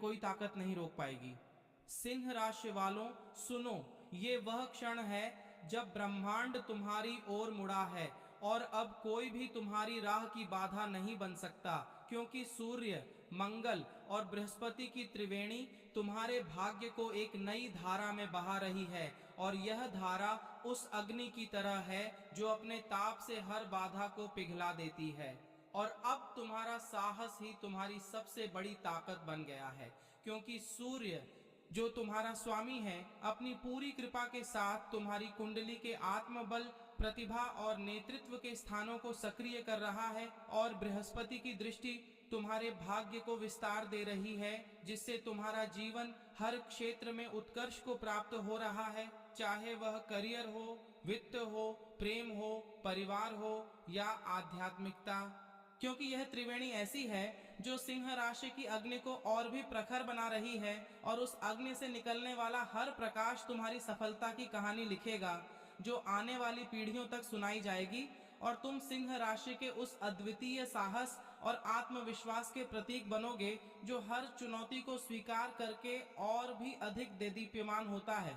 कोई ताकत नहीं रोक पाएगी। सिंह राशि वालों सुनो, ये वह क्षण है जब ब्रह्मांड तुम्हारी ओर मुड़ा है और अब कोई भी तुम्हारी राह की बाधा नहीं बन सकता, क्योंकि सूर्य, मंगल और बृहस्पति की त्रिवेणी तुम्हारे भाग्य को एक नई धारा में बहा रही है। और यह धारा उस अग्नि की तरह है जो अपने ताप से हर बाधा को पिघला देती है। और अब तुम्हारा साहस ही तुम्हारी सबसे बड़ी ताकत बन गया है, क्योंकि सूर्य जो तुम्हारा स्वामी है अपनी पूरी कृपा के साथ तुम्हारी कुंडली के आत्मबल, प्रतिभा और नेतृत्व के स्थानों को सक्रिय कर रहा है। और बृहस्पति की दृष्टि तुम्हारे भाग्य को विस्तार दे रही है, जिससे तुम्हारा जीवन हर क्षेत्र में उत्कर्ष को प्राप्त हो रहा है, चाहे वह करियर हो, वित्त हो, प्रेम हो, परिवार हो या आध्यात्मिकता। क्योंकि यह त्रिवेणी ऐसी है जो सिंह राशि की अग्नि को और भी प्रखर बना रही है, और उस अग्नि से निकलने वाला हर प्रकाश तुम्हारी सफलता की कहानी लिखेगा, जो आने वाली पीढ़ियों तक सुनाई जाएगी। और तुम सिंह राशि के उस अद्वितीय साहस और आत्मविश्वास के प्रतीक बनोगे जो हर चुनौती को स्वीकार करके और भी अधिक देदीप्यमान होता है,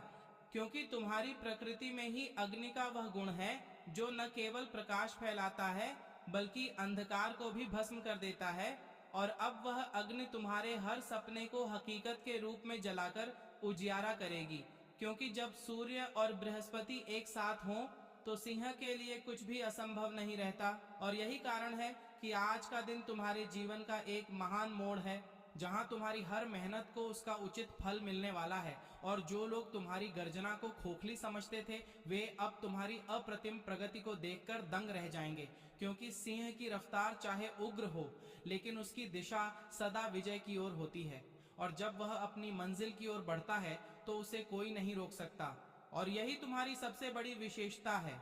क्योंकि तुम्हारी प्रकृति में ही अग्नि का वह गुण है जो न केवल प्रकाश फैलाता है बल्कि अंधकार को भी भस्म कर देता है। और अब वह अग्नि तुम्हारे हर सपने को हकीकत के रूप में जलाकर उजियारा करेगी, क्योंकि जब सूर्य और बृहस्पति एक साथ हों तो सिंह के लिए कुछ भी असंभव नहीं रहता। और यही कारण है कि आज का दिन तुम्हारे जीवन का एक महान मोड़ है, जहां तुम्हारी हर मेहनत को उसका उचित फल मिलने वाला है। और जो लोग तुम्हारी गर्जना को खोखली समझते थे, वे अब तुम्हारी अप्रतिम प्रगति को देखकर दंग रह जाएंगे, क्योंकि सिंह की रफ्तार चाहे उग्र हो, लेकिन उसकी दिशा सदा विजय की ओर होती है। और जब वह अपनी मंजिल की ओर बढ़ता है तो उसे कोई नहीं रोक सकता। और यही तुम्हारी सबसे बड़ी विशेषता है।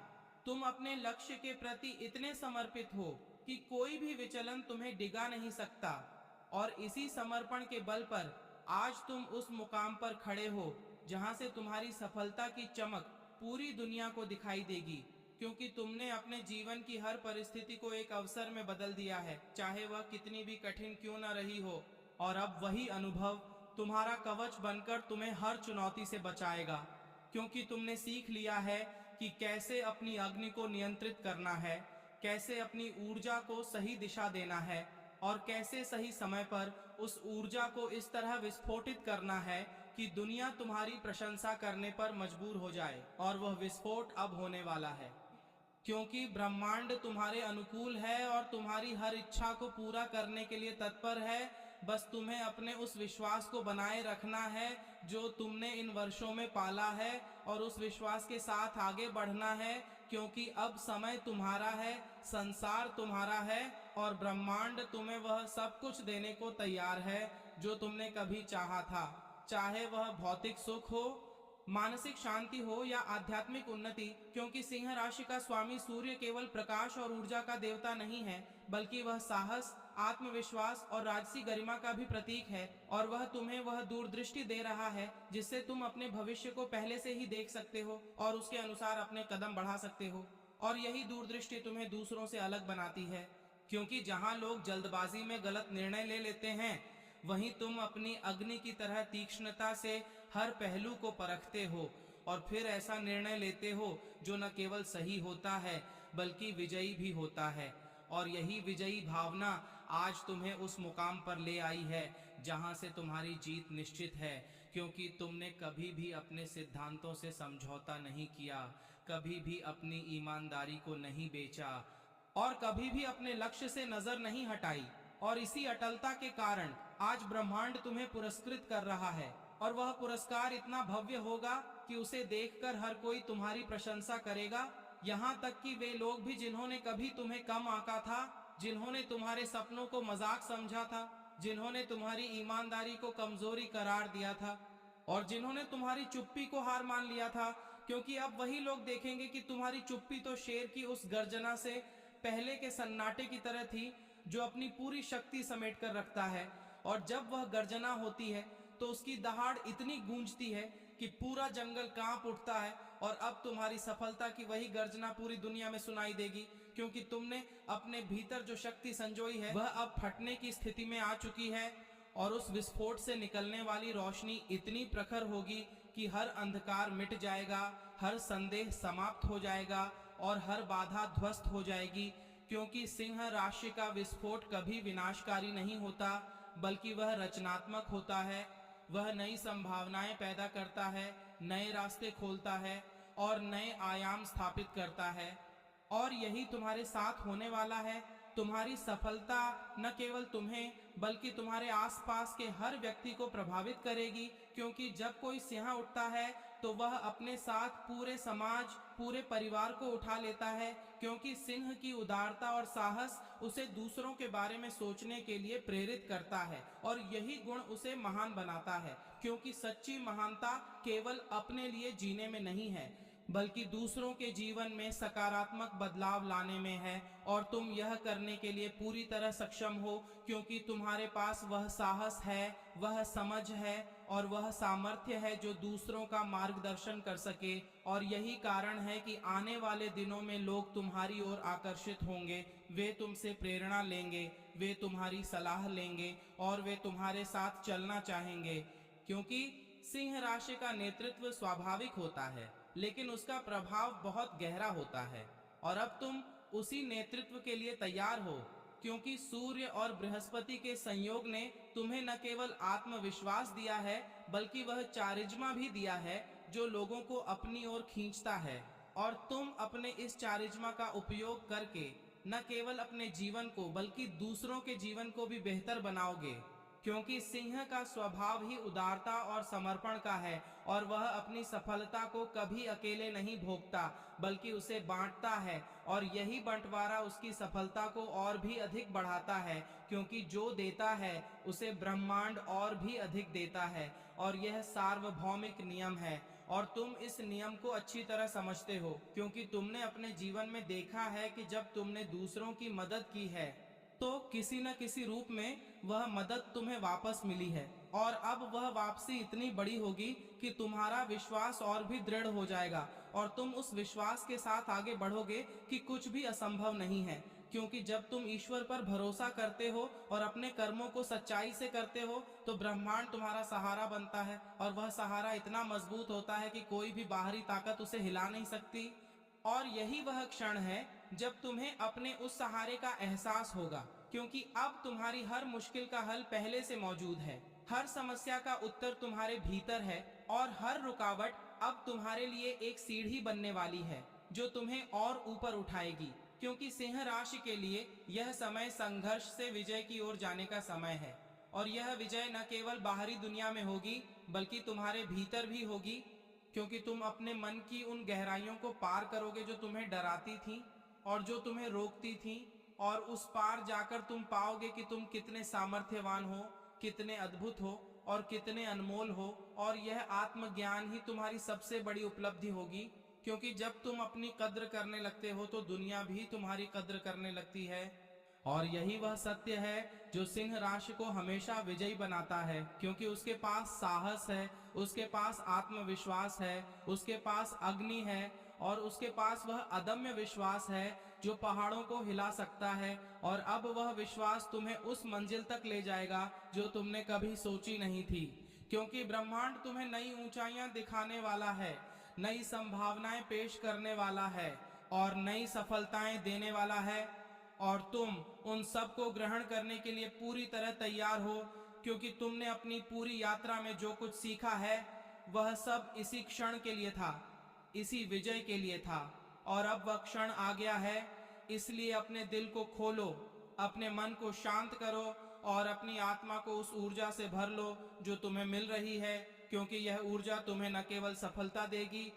तुम अपने लक्ष्य के प्रति इतने समर्पित हो कि कोई भी विचलन तुम्हें डिगा नहीं सकता। और इसी समर्पण के बल पर आज तुम उस मुकाम पर खड़े हो जहां से तुम्हारी सफलता की चमक पूरी दुनिया को दिखाई देगी, क्योंकि तुमने अपने जीवन की हर परिस्थिति को एक अवसर में बदल दिया है, चाहे वह कितनी भी कठिन क्यों न रही हो। और अब वही अनुभव तुम्हारा कवच बनकर तुम्हें हर चुनौती से बचाएगा, क्योंकि तुमने सीख लिया है कि कैसे अपनी अग्नि को नियंत्रित करना है, कैसे अपनी ऊर्जा को सही दिशा देना है, और कैसे सही समय पर उस ऊर्जा को इस तरह विस्फोटित करना है कि दुनिया तुम्हारी प्रशंसा करने पर मजबूर हो जाए। और वह विस्फोट अब होने वाला है, क्योंकि ब्रह्मांड तुम्हारे अनुकूल है और तुम्हारी हर इच्छा को पूरा करने के लिए तत्पर है। बस तुम्हें अपने उस विश्वास को बनाए रखना है जो तुमने इन वर्षों में पाला है, और उस विश्वास के साथ आगे बढ़ना है, क्योंकि अब समय तुम्हारा है, संसार तुम्हारा है, और ब्रह्मांड तुम्हें वह सब कुछ देने को तैयार है जो तुमने कभी चाहा था, चाहे वह भौतिक सुख हो, मानसिक शांति हो या आध्यात्मिक उन्नति। क्योंकि सिंह राशि का स्वामी सूर्य केवल प्रकाश और ऊर्जा का देवता नहीं है, बल्कि वह साहस, आत्मविश्वास और राजसी गरिमा का भी प्रतीक है। और वह तुम्हें वह दूरदृष्टि दे रहा है जिससे तुम अपने भविष्य को पहले से ही देख सकते हो और उसके अनुसार अपने कदम बढ़ा सकते हो। और यही दूरदृष्टि तुम्हें दूसरों से अलग बनाती है, क्योंकि जहां लोग जल्दबाजी में गलत निर्णय ले लेते हैं, वहीं तुम अपनी अग्नि की तरह तीक्ष्णता से हर पहलू को परखते हो और फिर ऐसा निर्णय लेते हो जो न केवल सही होता है बल्कि विजयी भी होता है। और यही विजयी भावना आज तुम्हें उस मुकाम पर ले आई है जहां से तुम्हारी जीत निश्चित है, क्योंकि तुमने कभी भी अपने सिद्धांतों से समझौता नहीं किया, कभी भी अपनी ईमानदारी को नहीं बेचा और कभी भी अपने लक्ष्य से नजर नहीं हटाई। और इसी अटलता के कारण आज ब्रह्मांड तुम्हें पुरस्कृत कर रहा है, और वह पुरस्कार इतना भव्य होगा कि उसे देखकर हर कोई तुम्हारी प्रशंसा करेगा, यहाँ तक कि वे लोग भी जिन्होंने कभी तुम्हें कम आंका था, जिन्होंने तुम्हारे सपनों को मजाक समझा था, जिन्होंने तुम्हारी ईमानदारी को कमजोरी करार दिया था और जिन्होंने तुम्हारी चुप्पी को हार मान लिया था। क्योंकि अब वही लोग देखेंगे कि तुम्हारी चुप्पी तो शेर की उस गर्जना से पहले के सन्नाटे की तरह थी जो अपनी पूरी शक्ति समेट कर रखता है, और जब वह गर्जना होती है तो उसकी दहाड़ इतनी गूंजती है कि पूरा जंगल कांप उठता है। और अब तुम्हारी सफलता की वही गर्जना पूरी दुनिया में सुनाई देगी, क्योंकि तुमने अपने भीतर जो शक्ति संजोई है वह अब फटने की स्थिति में आ चुकी है। और उस विस्फोट से निकलने वाली रोशनी इतनी प्रखर होगी कि हर अंधकार मिट जाएगा, हर संदेह समाप्त हो जाएगा और हर बाधा ध्वस्त हो जाएगी। क्योंकि सिंह राशि का विस्फोट कभी विनाशकारी नहीं होता, बल्कि वह रचनात्मक होता है। वह नई संभावनाएं पैदा करता है, नए रास्ते खोलता है और नए आयाम स्थापित करता है। और यही तुम्हारे साथ होने वाला है। तुम्हारी सफलता न केवल तुम्हें बल्कि तुम्हारे आसपास के हर व्यक्ति को प्रभावित करेगी। क्योंकि जब कोई सिंह उठता है तो वह अपने साथ पूरे समाज, पूरे परिवार को उठा लेता है। क्योंकि सिंह की उदारता और साहस उसे दूसरों के बारे में सोचने के लिए प्रेरित करता है और यही गुण उसे महान बनाता है। क्योंकि सच्ची महानता केवल अपने लिए जीने में नहीं है, बल्कि दूसरों के जीवन में सकारात्मक बदलाव लाने में है। और तुम यह करने के लिए पूरी तरह सक्षम हो, क्योंकि तुम्हारे पास वह साहस है, वह समझ है और वह सामर्थ्य है जो दूसरों का मार्गदर्शन कर सके। और यही कारण है कि आने वाले दिनों में लोग तुम्हारी ओर आकर्षित होंगे। वे तुमसे प्रेरणा लेंगे, वे तुम्हारी सलाह लेंगे और वे तुम्हारे साथ चलना चाहेंगे। क्योंकि सिंह राशि का नेतृत्व स्वाभाविक होता है, लेकिन उसका प्रभाव बहुत गहरा होता है। और अब तुम उसी नेतृत्व के लिए तैयार हो, क्योंकि सूर्य और बृहस्पति के संयोग ने तुम्हें न केवल आत्मविश्वास दिया है, बल्कि वह चारिज्मा भी दिया है जो लोगों को अपनी ओर खींचता है। और तुम अपने इस चारिज्मा का उपयोग करके न केवल अपने जीवन को बल्कि दूसरों के जीवन को भी बेहतर बनाओगे। क्योंकि सिंह का स्वभाव ही उदारता और समर्पण का है और वह अपनी सफलता को कभी अकेले नहीं भोगता, बल्कि उसे बांटता है। और यही बंटवारा उसकी सफलता को और भी अधिक बढ़ाता है, क्योंकि जो देता है उसे ब्रह्मांड और भी अधिक देता है। और यह सार्वभौमिक नियम है और तुम इस नियम को अच्छी तरह समझते हो, क्योंकि तुमने अपने जीवन में देखा है कि जब तुमने दूसरों की मदद की है तो किसी न किसी रूप में वह मदद तुम्हें वापस मिली है। और अब वह वापसी इतनी बड़ी होगी कि तुम्हारा विश्वास और भी दृढ़ हो जाएगा और तुम उस विश्वास के साथ आगे बढ़ोगे कि कुछ भी असंभव नहीं है। क्योंकि जब तुम ईश्वर पर भरोसा करते हो और अपने कर्मों को सच्चाई से करते हो तो ब्रह्मांड तुम्हारा सहारा बनता है और वह सहारा इतना मजबूत होता है कि कोई भी बाहरी ताकत उसे हिला नहीं सकती। और यही वह क्षण है जब तुम्हें अपने उस सहारे का एहसास होगा, क्योंकि अब तुम्हारी हर मुश्किल का हल पहले से मौजूद है। हर समस्या का उत्तर तुम्हारे भीतर है और हर रुकावट अब तुम्हारे लिए एक सीढ़ी बनने वाली है जो तुम्हें और ऊपर उठाएगी। क्योंकि सिंह राशि के लिए यह समय संघर्ष से विजय की ओर जाने का समय है। और यह विजय न केवल बाहरी दुनिया में होगी बल्कि तुम्हारे भीतर भी होगी। क्योंकि तुम अपने मन की उन गहराइयों को पार करोगे जो तुम्हें डराती थीं और जो तुम्हें रोकती थीं। और उस पार जाकर तुम पाओगे कि तुम कितने सामर्थ्यवान हो, कितने अद्भुत हो और कितने अनमोल हो। और यह आत्मज्ञान ही तुम्हारी सबसे बड़ी उपलब्धि होगी। क्योंकि जब तुम अपनी कद्र करने लगते हो तो दुनिया भी तुम्हारी कद्र करने लगती है। और यही वह सत्य है जो सिंह राशि को हमेशा विजयी बनाता है, क्योंकि उसके पास साहस है, उसके पास आत्मविश्वास है, उसके पास अग्नि है और उसके पास वह अदम्य विश्वास है जो पहाड़ों को हिला सकता है। और अब वह विश्वास तुम्हें उस मंजिल तक ले जाएगा जो तुमने कभी सोची नहीं थी। क्योंकि ब्रह्मांड तुम्हें नई ऊंचाइयां दिखाने वाला है, नई संभावनाएं पेश करने वाला है और नई सफलताएं देने वाला है। और तुम उन सब को ग्रहण करने के लिए पूरी तरह तैयार हो, क्योंकि तुमने अपनी पूरी यात्रा में जो कुछ सीखा है वह सब इसी क्षण के लिए था, इसी विजय के लिए था। और अब वह क्षण आ गया है, इसलिए अपने दिल को खोलो, अपने मन को शांत करो और अपनी आत्मा को उस ऊर्जा से भर लो जो तुम्हें मिल रही है। क्योंकि यह ऊर्जा तुम्हें न केवल सफलता देगी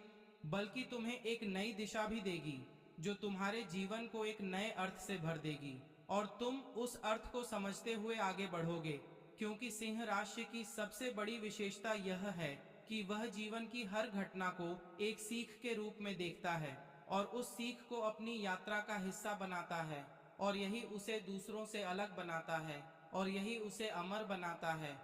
बल्कि तुम्हें एक नई दिशा भी देगी जो तुम्हारे जीवन को एक नए अर्थ से भर देगी। और तुम उस अर्थ को समझते हुए आगे बढ़ोगे। क्योंकि सिंह राशि की सबसे बड़ी विशेषता यह है कि वह जीवन की हर घटना को एक सीख के रूप में देखता है और उस सीख को अपनी यात्रा का हिस्सा बनाता है। और यही उसे दूसरों से अलग बनाता है और यही उसे अमर बनाता है।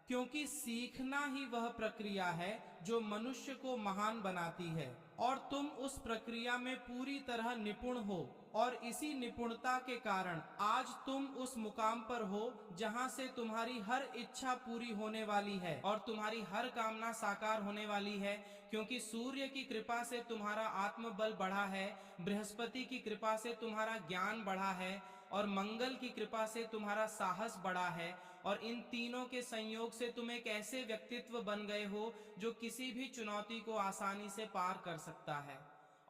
क्योंकि सीखना ही वह प्रक्रिया है जो मनुष्य को महान बनाती है और तुम उस प्रक्रिया में पूरी तरह निपुण हो। और इसी निपुणता के कारण आज तुम उस मुकाम पर हो जहां से तुम्हारी हर इच्छा पूरी होने वाली है और तुम्हारी हर कामना साकार होने वाली है, क्योंकि सूर्य की कृपा से तुम्हारा आत्मबल बढ़ा है, बृहस्पति की कृपा से तुम्हारा ज्ञान बढ़ा है और मंगल की कृपा से तुम्हारा साहस बढ़ा है। और इन तीनों के संयोग से तुम एक ऐसे व्यक्तित्व बन गए हो जो किसी भी चुनौती को आसानी से पार कर सकता है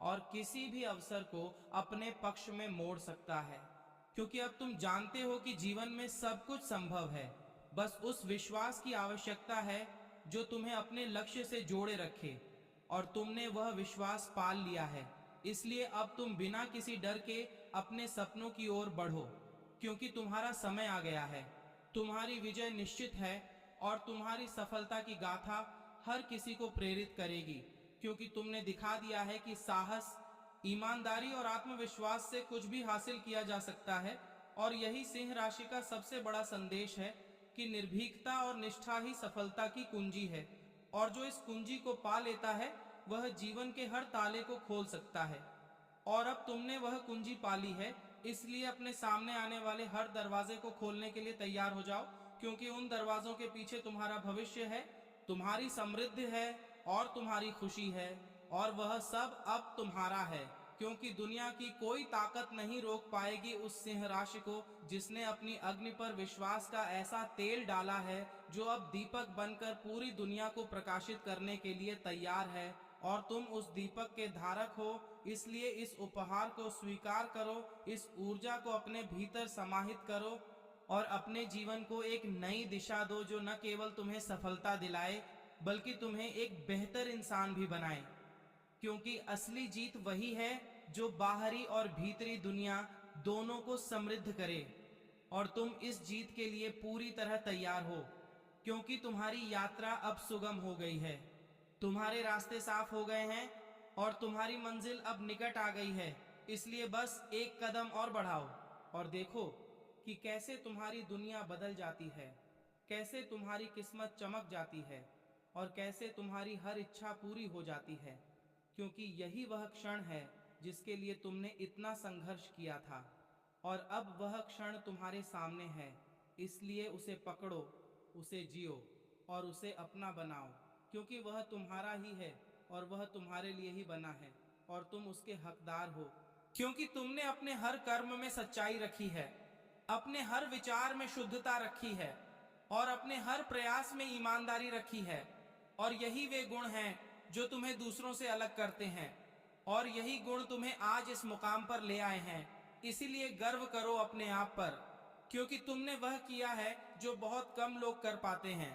और किसी भी अवसर को अपने पक्ष में मोड़ सकता है, क्योंकि अब तुम जानते हो कि जीवन में सब कुछ संभव है। बस उस विश्वास की आवश्यकता है जो तुम्हें अपने लक्ष्य से जोड़े रखे, और तुमने वह विश्वास पाल लिया है। इसलिए अब तुम बिना किसी डर के अपने सपनों की ओर बढ़ो, क्योंकि तुम्हारा समय आ गया है। तुम्हारी विजय निश्चित है और तुम्हारी सफलता की गाथा हर किसी को प्रेरित करेगी, क्योंकि तुमने दिखा दिया है कि साहस, ईमानदारी और आत्मविश्वास से कुछ भी हासिल किया जा सकता है। और यही सिंह राशि का सबसे बड़ा संदेश है कि निर्भीकता और निष्ठा ही सफलता की कुंजी है, और जो इस कुंजी को पा लेता है वह जीवन के हर ताले को खोल सकता है। और अब तुमने वह कुंजी पाली है, इसलिए अपने सामने आने वाले हर दरवाजे को खोलने के लिए तैयार हो जाओ, क्योंकि उन दरवाजों के पीछे तुम्हारा भविष्य है, तुम्हारी समृद्धि है और तुम्हारी खुशी है, और वह सब अब तुम्हारा है, क्योंकि दुनिया की कोई ताकत नहीं रोक पाएगी उस सिंह राशि को जिसने अपनी अग्नि पर विश्वास का ऐसा तेल डाला है जो अब दीपक बनकर पूरी दुनिया को प्रकाशित करने के लिए तैयार है। और तुम उस दीपक के धारक हो, इसलिए इस उपहार को स्वीकार करो, इस ऊर्जा को अपने भीतर समाहित करो और अपने जीवन को एक नई दिशा दो जो न केवल तुम्हें सफलता दिलाए बल्कि तुम्हें एक बेहतर इंसान भी बनाए, क्योंकि असली जीत वही है जो बाहरी और भीतरी दुनिया दोनों को समृद्ध करे। और तुम इस जीत के लिए पूरी तरह तैयार हो, क्योंकि तुम्हारी यात्रा अब सुगम हो गई है, तुम्हारे रास्ते साफ हो गए हैं और तुम्हारी मंजिल अब निकट आ गई है। इसलिए बस एक कदम और बढ़ाओ और देखो कि कैसे तुम्हारी दुनिया बदल जाती है, कैसे तुम्हारी किस्मत चमक जाती है और कैसे तुम्हारी हर इच्छा पूरी हो जाती है, क्योंकि यही वह क्षण है जिसके लिए तुमने इतना संघर्ष किया था और अब वह क्षण तुम्हारे सामने है। इसलिए उसे पकड़ो, उसे जियो और उसे अपना बनाओ, क्योंकि वह तुम्हारा ही है और वह तुम्हारे लिए ही बना है और तुम उसके हकदार हो, क्योंकि तुमने अपने हर कर्म में सच्चाई रखी है, अपने हर विचार में शुद्धता रखी है और अपने हर प्रयास में ईमानदारी रखी है। और यही वे गुण हैं जो तुम्हें दूसरों से अलग करते हैं और यही गुण तुम्हें आज इस मुकाम पर ले आए हैं। इसीलिए गर्व करो अपने आप पर, क्योंकि तुमने वह किया है जो बहुत कम लोग कर पाते हैं।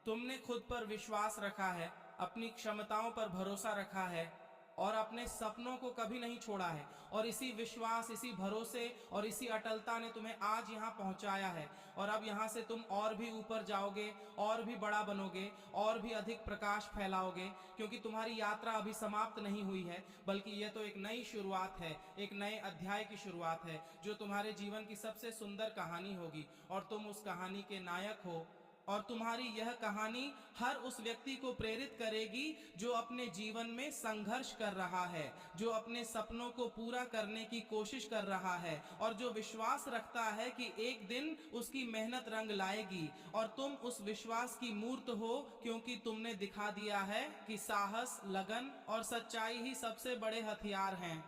तुमने खुद पर विश्वास रखा है, अपनी क्षमताओं पर भरोसा रखा है और अपने सपनों को कभी नहीं छोड़ा है। और इसी विश्वास, इसी भरोसे और इसी अटलता ने तुम्हें आज यहाँ पहुँचाया है। और अब यहाँ से तुम और भी ऊपर जाओगे, और भी बड़ा बनोगे, और भी अधिक प्रकाश फैलाओगे, क्योंकि तुम्हारी यात्रा अभी समाप्त नहीं हुई है, बल्कि यह तो एक नई शुरुआत है, एक नए अध्याय की शुरुआत है जो तुम्हारे जीवन की सबसे सुंदर कहानी होगी और तुम उस कहानी के नायक हो। और तुम्हारी यह कहानी हर उस व्यक्ति को प्रेरित करेगी जो अपने जीवन में संघर्ष कर रहा है, जो अपने सपनों को पूरा करने की कोशिश कर रहा है और जो विश्वास रखता है कि एक दिन उसकी मेहनत रंग लाएगी। और तुम उस विश्वास की मूर्त हो, क्योंकि तुमने दिखा दिया है कि साहस, लगन और सच्चाई ही सबसे बड़े हथियार हैं।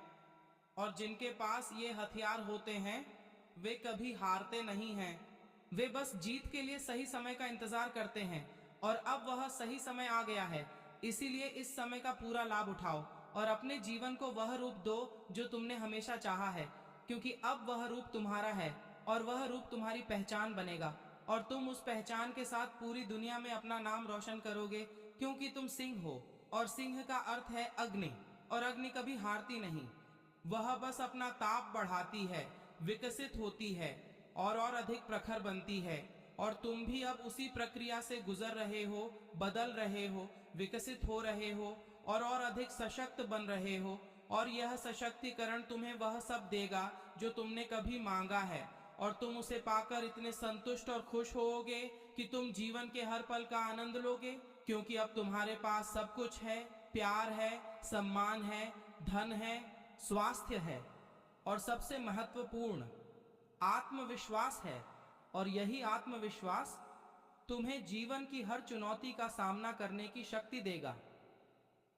और जिनके पास ये हथियार होते हैं वे कभी हारते नहीं हैं, वे बस जीत के लिए सही समय का इंतजार करते हैं। और अब वह सही समय आ गया है, इसीलिए इस समय का पूरा लाभ उठाओ और अपने जीवन को वह रूप दो जो तुमने हमेशा चाहा है, क्योंकि अब वह रूप तुम्हारा है और वह रूप तुम्हारी पहचान बनेगा और तुम उस पहचान के साथ पूरी दुनिया में अपना नाम रोशन करोगे, क्योंकि तुम सिंह हो और सिंह का अर्थ है अग्नि, और अग्नि कभी हारती नहीं, वह बस अपना ताप बढ़ाती है, विकसित होती है और अधिक प्रखर बनती है। और तुम भी अब उसी प्रक्रिया से गुजर रहे हो, बदल रहे हो, विकसित हो रहे हो और अधिक सशक्त बन रहे हो। और यह सशक्तिकरण तुम्हें वह सब देगा जो तुमने कभी मांगा है, और तुम उसे पाकर इतने संतुष्ट और खुश होोगे कि तुम जीवन के हर पल का आनंद लोगे, क्योंकि अब तुम्हारे पास सब कुछ है, प्यार है, सम्मान है, धन है, स्वास्थ्य है। और सबसे महत्वपूर्ण आत्मविश्वास है। और यही आत्मविश्वास तुम्हें जीवन की हर चुनौती का सामना करने की शक्ति देगा,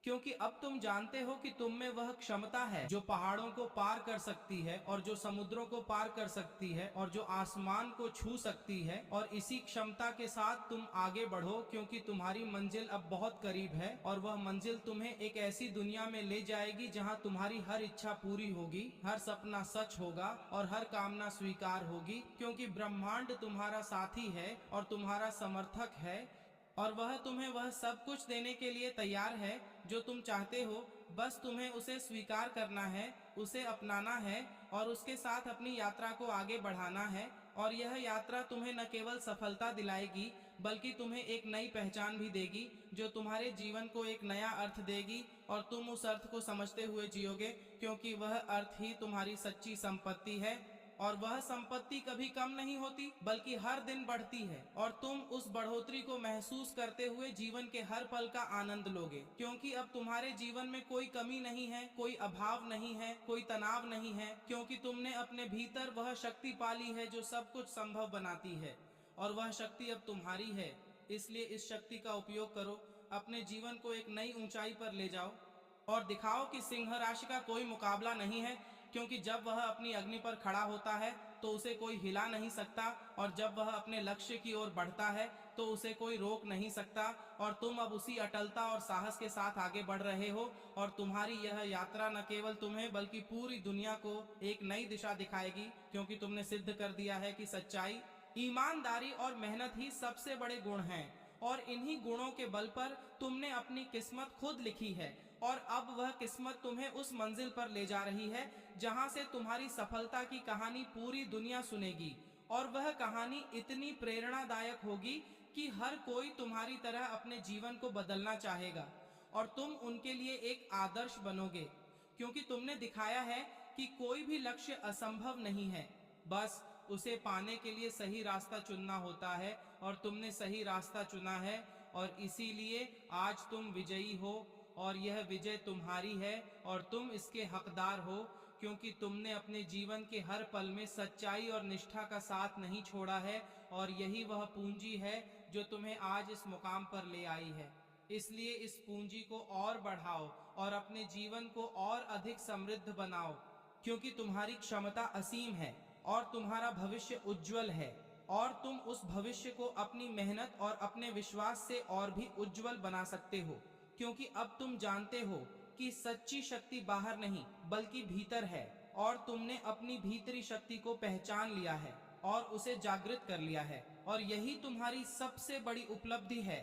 क्योंकि अब तुम जानते हो कि तुम में वह क्षमता है जो पहाड़ों को पार कर सकती है और जो समुद्रों को पार कर सकती है और जो आसमान को छू सकती है। और इसी क्षमता के साथ तुम आगे बढ़ो, क्योंकि तुम्हारी मंजिल अब बहुत करीब है और वह मंजिल तुम्हें एक ऐसी दुनिया में ले जाएगी जहां तुम्हारी हर इच्छा पूरी होगी, हर सपना सच होगा और हर कामना स्वीकार होगी, क्योंकि ब्रह्मांड तुम्हारा साथी है और तुम्हारा समर्थक है और वह तुम्हें वह सब कुछ देने के लिए तैयार है जो तुम चाहते हो। बस तुम्हें उसे स्वीकार करना है, उसे अपनाना है और उसके साथ अपनी यात्रा को आगे बढ़ाना है। और यह यात्रा तुम्हें न केवल सफलता दिलाएगी बल्कि तुम्हें एक नई पहचान भी देगी, जो तुम्हारे जीवन को एक नया अर्थ देगी और तुम उस अर्थ को समझते हुए जियोगे, क्योंकि वह अर्थ ही तुम्हारी सच्ची संपत्ति है। और वह संपत्ति कभी कम नहीं होती बल्कि हर दिन बढ़ती है और तुम उस बढ़ोतरी को महसूस करते हुए जीवन के हर पल का आनंद लोगे, क्योंकि अब तुम्हारे जीवन में कोई कमी नहीं है, कोई अभाव नहीं है, कोई तनाव नहीं है, क्योंकि तुमने अपने भीतर वह शक्ति पाली है जो सब कुछ संभव बनाती है। और वह शक्ति अब तुम्हारी है, इसलिए इस शक्ति का उपयोग करो, अपने जीवन को एक नई ऊंचाई पर ले जाओ और दिखाओ कि सिंह राशि का कोई मुकाबला नहीं है, क्योंकि जब वह अपनी अग्नि पर खड़ा होता है तो उसे कोई हिला नहीं सकता और जब वह अपने लक्ष्य की ओर बढ़ता है तो उसे कोई रोक नहीं सकता। और तुम अब उसी अटलता और साहस के साथ आगे बढ़ रहे हो और तुम्हारी यह यात्रा न केवल तुम्हें बल्कि पूरी दुनिया को एक नई दिशा दिखाएगी, क्योंकि तुमने सिद्ध कर दिया है कि सच्चाई, ईमानदारी और मेहनत ही सबसे बड़े गुण हैं और इन्हीं गुणों के बल पर तुमने अपनी किस्मत खुद लिखी है। और अब वह किस्मत तुम्हें उस मंजिल पर ले जा रही है जहां से तुम्हारी सफलता की कहानी पूरी दुनिया सुनेगी। और वह कहानी इतनी प्रेरणादायक होगी कि हर कोई तुम्हारी तरह अपने जीवन को बदलना चाहेगा और तुम उनके लिए एक आदर्श बनोगे, क्योंकि तुमने दिखाया है कि कोई भी लक्ष्य असंभव नहीं है, बस उसे पाने के लिए सही रास्ता चुनना होता है और तुमने सही रास्ता चुना है। और इसीलिए आज तुम विजयी हो और यह विजय तुम्हारी है और तुम इसके हकदार हो, क्योंकि तुमने अपने जीवन के हर पल में सच्चाई और निष्ठा का साथ नहीं छोड़ा है और यही वह पूंजी है जो तुम्हें आज इस मुकाम पर ले आई है। इसलिए इस पूंजी को और बढ़ाओ और अपने जीवन को और अधिक समृद्ध बनाओ, क्योंकि तुम्हारी क्षमता असीम है और तुम्हारा भविष्य उज्जवल है और तुम उस भविष्य को अपनी मेहनत और अपने विश्वास से और भी उज्जवल बना सकते हो, क्योंकि अब तुम जानते हो कि सच्ची शक्ति बाहर नहीं बल्कि भीतर है और तुमने अपनी भीतरी शक्ति को पहचान लिया है और उसे जागृत कर लिया है। और यही तुम्हारी सबसे बड़ी उपलब्धि है,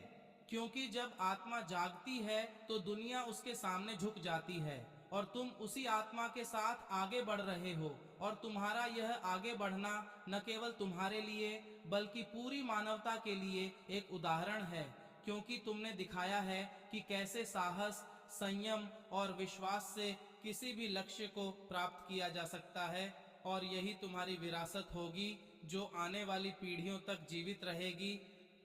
क्योंकि जब आत्मा जागती है तो दुनिया उसके सामने झुक जाती है और तुम उसी आत्मा के साथ आगे बढ़ रहे हो। और तुम्हारा यह आगे बढ़ना न केवल तुम्हारे लिए बल्कि पूरी मानवता के लिए एक उदाहरण है, क्योंकि तुमने दिखाया है कि कैसे साहस, संयम और विश्वास से किसी भी लक्ष्य को प्राप्त किया जा सकता है। और यही तुम्हारी विरासत होगी जो आने वाली पीढ़ियों तक जीवित रहेगी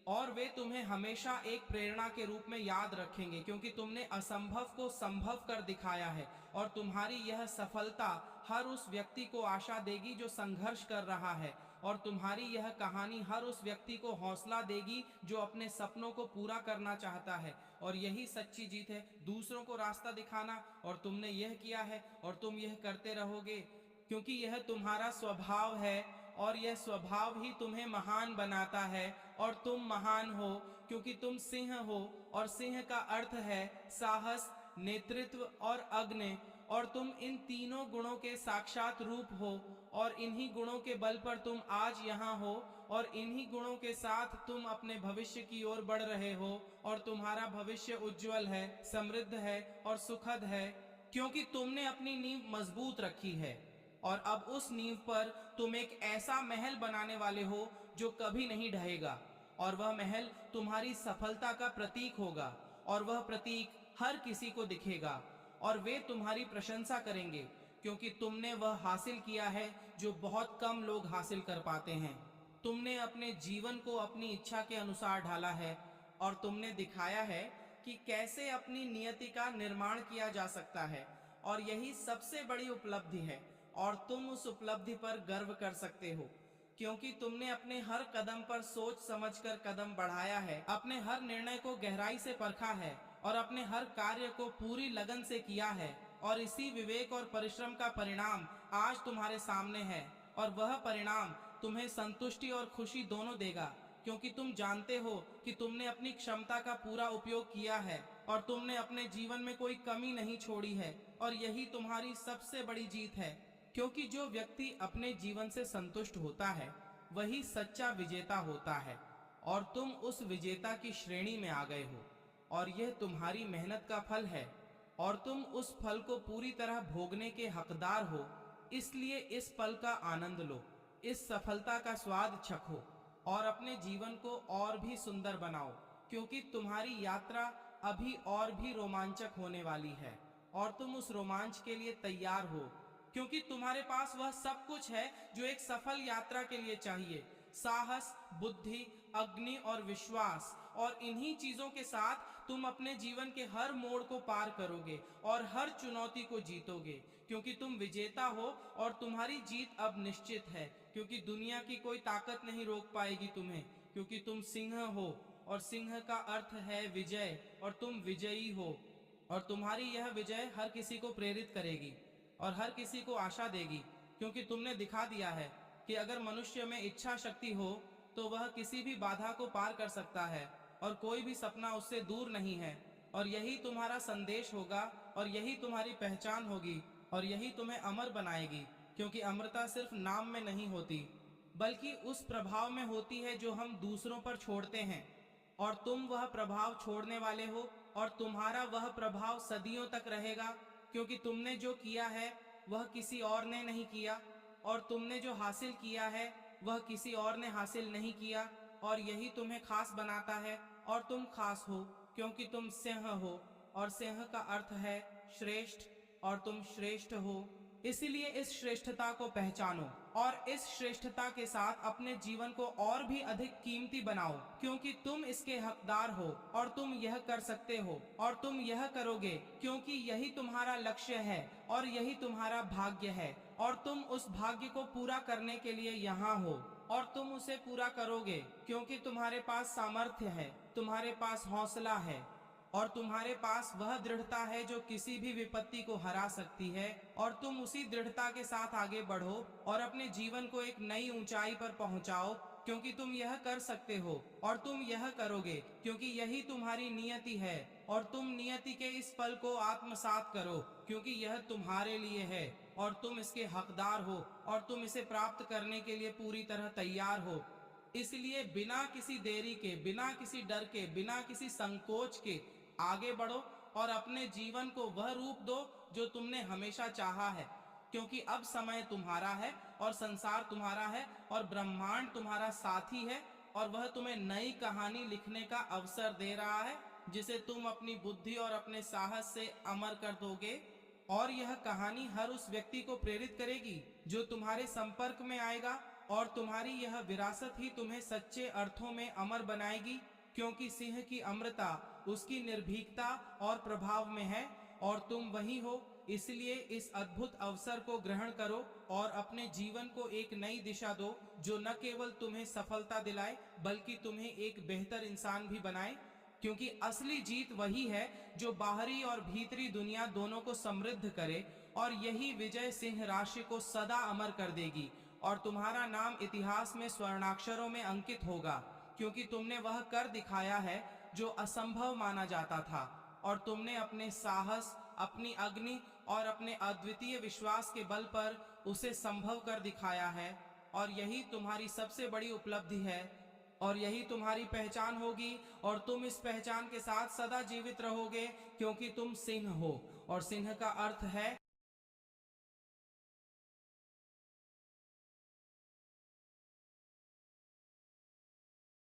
और वे तुम्हें हमेशा एक प्रेरणा के रूप में याद रखेंगे, क्योंकि तुमने असंभव को संभव कर दिखाया है। और तुम्हारी यह सफलता हर उस व्यक्ति को आशा देगी जो संघर्ष कर रहा है और तुम्हारी यह कहानी हर उस व्यक्ति को हौसला देगी जो अपने सपनों को पूरा करना चाहता है। और यही सच्ची जीत है, दूसरों को रास्ता दिखाना। और तुमने यह किया है और तुम यह करते रहोगे, क्योंकि यह तुम्हारा स्वभाव है और यह स्वभाव ही तुम्हें महान बनाता है। और तुम महान हो क्योंकि तुम सिंह हो और सिंह का अर्थ है साहस, नेतृत्व और अग्नि। और तुम इन तीनों गुणों के साक्षात रूप हो और इन्हीं गुणों के बल पर तुम आज यहाँ हो और इन्हीं गुणों के साथ तुम अपने भविष्य की ओर बढ़ रहे हो। और तुम्हारा भविष्य उज्जवल है, समृद्ध है और सुखद है, क्योंकि तुमने अपनी नींव मजबूत रखी है। और अब उस नींव पर तुम एक ऐसा महल बनाने वाले हो जो कभी नहीं ढहेगा और वह महल तुम्हारी सफलता का प्रतीक होगा और वह प्रतीक हर किसी को दिखेगा और वे तुम्हारी प्रशंसा करेंगे, क्योंकि तुमने वह हासिल किया है जो बहुत कम लोग हासिल कर पाते हैं। तुमने अपने जीवन को अपनी इच्छा के अनुसार ढाला है और तुमने दिखाया है कि कैसे अपनी नियति का निर्माण किया जा सकता है और यही सबसे बड़ी उपलब्धि है। और तुम उस उपलब्धि पर गर्व कर सकते हो, क्योंकि तुमने अपने हर कदम पर सोच समझकर कदम बढ़ाया है, अपने हर निर्णय को गहराई से परखा है और अपने हर कार्य को पूरी लगन से किया है। और इसी विवेक और परिश्रम का परिणाम आज तुम्हारे सामने है, और वह परिणाम तुम्हें संतुष्टि और खुशी दोनों देगा, क्योंकि तुम जानते हो कि तुमने अपनी क्षमता का पूरा उपयोग किया है और तुमने अपने जीवन में कोई कमी नहीं छोड़ी है। और यही तुम्हारी सबसे बड़ी जीत है, क्योंकि जो व्यक्ति अपने जीवन से संतुष्ट होता है वही सच्चा विजेता होता है, और तुम उस विजेता की श्रेणी में आ गए हो, और यह तुम्हारी मेहनत का फल है, और तुम उस फल को पूरी तरह भोगने के हकदार हो। इसलिए इस पल का आनंद लो, इस सफलता का स्वाद चखो और अपने जीवन को और भी सुंदर बनाओ, क्योंकि तुम्हारी यात्रा अभी और भी रोमांचक होने वाली है, और तुम उस रोमांच के लिए तैयार हो, क्योंकि तुम्हारे पास वह सब कुछ है जो एक सफल यात्रा के लिए चाहिए: साहस, बुद्धि, अग्नि और विश्वास। और इन्हीं चीजों के साथ तुम अपने जीवन के हर मोड़ को पार करोगे और हर चुनौती को जीतोगे, क्योंकि तुम विजेता हो और तुम्हारी जीत अब निश्चित है, क्योंकि दुनिया की कोई ताकत नहीं रोक पाएगी तुम्हें, क्योंकि तुम सिंह हो और सिंह का अर्थ है विजय, और तुम विजयी हो। और तुम्हारी यह विजय हर किसी को प्रेरित करेगी और हर किसी को आशा देगी, क्योंकि तुमने दिखा दिया है कि अगर मनुष्य में इच्छा शक्ति हो तो वह किसी भी बाधा को पार कर सकता है और कोई भी सपना उससे दूर नहीं है। और यही तुम्हारा संदेश होगा और यही तुम्हारी पहचान होगी और यही तुम्हें अमर बनाएगी, क्योंकि अमरता सिर्फ नाम में नहीं होती बल्कि उस प्रभाव में होती है जो हम दूसरों पर छोड़ते हैं। और तुम वह प्रभाव छोड़ने वाले हो, और तुम्हारा वह प्रभाव सदियों तक रहेगा, क्योंकि तुमने जो किया है वह किसी और ने नहीं किया, और तुमने जो हासिल किया है वह किसी और ने हासिल नहीं किया। और यही तुम्हें खास बनाता है, और तुम खास हो क्योंकि तुम सिंह हो, और सिंह का अर्थ है श्रेष्ठ, और तुम श्रेष्ठ हो। इसीलिए इस श्रेष्ठता को पहचानो और इस श्रेष्ठता के साथ अपने जीवन को और भी अधिक कीमती बनाओ, क्योंकि तुम इसके हकदार हो और तुम यह कर सकते हो और तुम यह करोगे, क्योंकि यही तुम्हारा लक्ष्य है और यही तुम्हारा भाग्य है, और तुम उस भाग्य को पूरा करने के लिए यहाँ हो, और तुम उसे पूरा करोगे, क्योंकि तुम्हारे पास सामर्थ्य है, तुम्हारे पास हौसला है, और तुम्हारे पास वह दृढ़ता है जो किसी भी विपत्ति को हरा सकती है। और तुम उसी दृढ़ता के साथ आगे बढ़ो और अपने जीवन को एक नई ऊंचाई पर पहुंचाओ, क्योंकि तुम यह कर सकते हो और तुम यह करोगे, क्योंकि यही तुम्हारी नियति है। और तुम नियति के इस पल को आत्मसात करो, क्योंकि यह तुम्हारे लिए है और तुम इसके हकदार हो और तुम इसे प्राप्त करने के लिए पूरी तरह तैयार हो। इसलिए बिना किसी देरी के, बिना किसी डर के, बिना किसी संकोच के आगे बढ़ो और अपने जीवन को वह रूप दो जो तुमने हमेशा चाहा है, क्योंकि अब समय तुम्हारा है और संसार तुम्हारा है और ब्रह्मांड तुम्हारा साथी है, और वह तुम्हें नई कहानी लिखने का अवसर दे रहा है, जिसे तुम अपनी बुद्धि और अपने साहस से अमर कर दोगे। और यह कहानी हर उस व्यक्ति को प्रेरित करेगी जो तुम्हारे संपर्क में आएगा, और तुम्हारी यह विरासत ही तुम्हें सच्चे अर्थों में अमर बनाएगी, क्योंकि सिंह की अमरता उसकी निर्भीकता और प्रभाव में है, और तुम वही हो। इसलिए इस अद्भुत अवसर को ग्रहण करो और अपने जीवन को एक नई दिशा दो, जो न केवल तुम्हें सफलता दिलाए बल्कि तुम्हें एक बेहतर इंसान भी बनाए, क्योंकि असली जीत वही है जो बाहरी और भीतरी दुनिया दोनों को समृद्ध करे, और यही विजय सिंह राशि को सदा अमर कर देगी, और तुम्हारा नाम इतिहास में स्वर्णाक्षरों में अंकित होगा, क्योंकि तुमने वह कर दिखाया है जो असंभव माना जाता था, और तुमने अपने साहस, अपनी अग्नि और अपने अद्वितीय विश्वास के बल पर उसे संभव कर दिखाया है। और यही तुम्हारी सबसे बड़ी उपलब्धि है, और यही तुम्हारी पहचान होगी, और तुम इस पहचान के साथ सदा जीवित रहोगे, क्योंकि तुम सिंह हो, और सिंह का अर्थ है